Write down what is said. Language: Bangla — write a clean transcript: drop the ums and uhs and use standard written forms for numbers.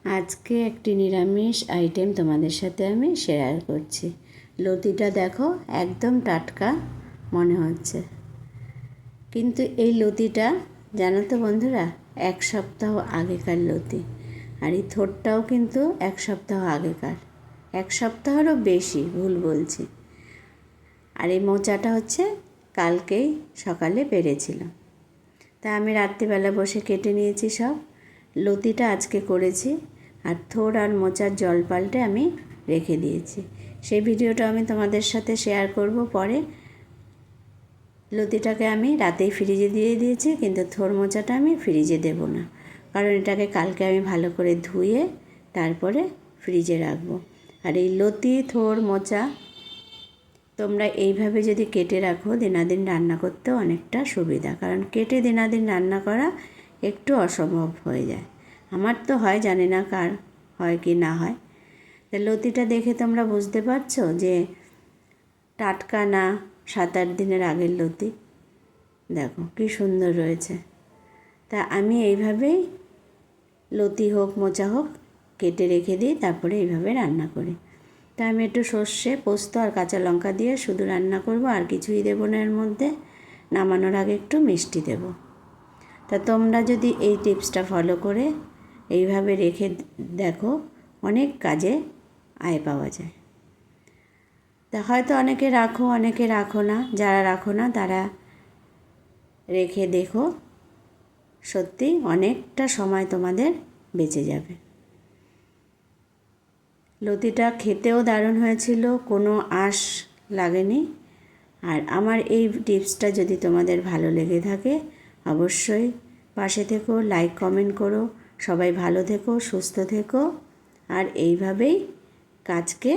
আজকে একটি নিরামিষ আইটেম তোমাদের সাথে আমি শেয়ার করছি। লতিটা দেখো একদম টাটকা মনে হচ্ছে, কিন্তু এই লতিটা জানো তো বন্ধুরা, 1 সপ্তাহ আগেকার লতি। আর এই থোড়টাও কিন্তু 1 সপ্তাহ আগেকার, 1 সপ্তাহেরও বেশি, ভুল বলছি। আর এই মোচাটা হচ্ছে কালকেই সকালে পেরেছিলাম, তা আমি রাত্রিবেলা বসে কেটে নিয়েছি সব। লতিটা আজকে করেছি, আর থোড় আর মোচার জল পাল্টে আমি রেখে দিয়েছি। সেই ভিডিওটা আমি তোমাদের সাথে শেয়ার করব পরে। লতিটাকে আমি রাতেই ফ্রিজে দিয়ে দিয়েছি, কিন্তু থোড় মোচাটা আমি ফ্রিজে দেব না, কারণ এটাকে কালকে আমি ভালো করে ধুয়ে তারপরে ফ্রিজে রাখবো। আর এই লতি থোড় মোচা তোমরা এইভাবে যদি কেটে রাখো, দিনাদিন রান্না করতেও অনেকটা সুবিধা, কারণ কেটে দিনাদিন রান্না করা একটু অসম্ভব হয়ে যায়। আমার তো হয়, জানি না কার হয় কি না হয়। তা লতিটা দেখে তোমরা বুঝতে পারছো যে টাটকা না 7-8 দিনের আগের লতি। দেখো কি সুন্দর রয়েছে। তা আমি এইভাবেই লতি হোক মোচা হোক কেটে রেখে দিই, তারপরে এইভাবে রান্না করি। তা আমি একটু সর্ষে, পোস্ত আর কাঁচা লঙ্কা দিয়ে শুধু রান্না করব, আর কিছুই দেবো না এর মধ্যে। নামানোর আগে একটু মিষ্টি দেব। তা তোমরা যদি এই টিপসটা ফলো করে এইভাবে রেখে দেখো, অনেক কাজে আয় পাওয়া যায়। তা হয়তো অনেকে রাখো, অনেকে রাখো না। যারা রাখো না তারা রেখে দেখো, সত্যি অনেকটা সময় তোমাদের বেঁচে যাবে। লতিটা খেতেও দারুণ হয়েছিল, কোনো আঁশ লাগেনি। আর আমার এই টিপসটা যদি তোমাদের ভালো লেগে থাকে, অবশ্যই পাশে থেকো, লাইক কমেন্ট করো। সবাই ভালো থেকো, সুস্থ থেকো, আর এইভাবেই কাজকে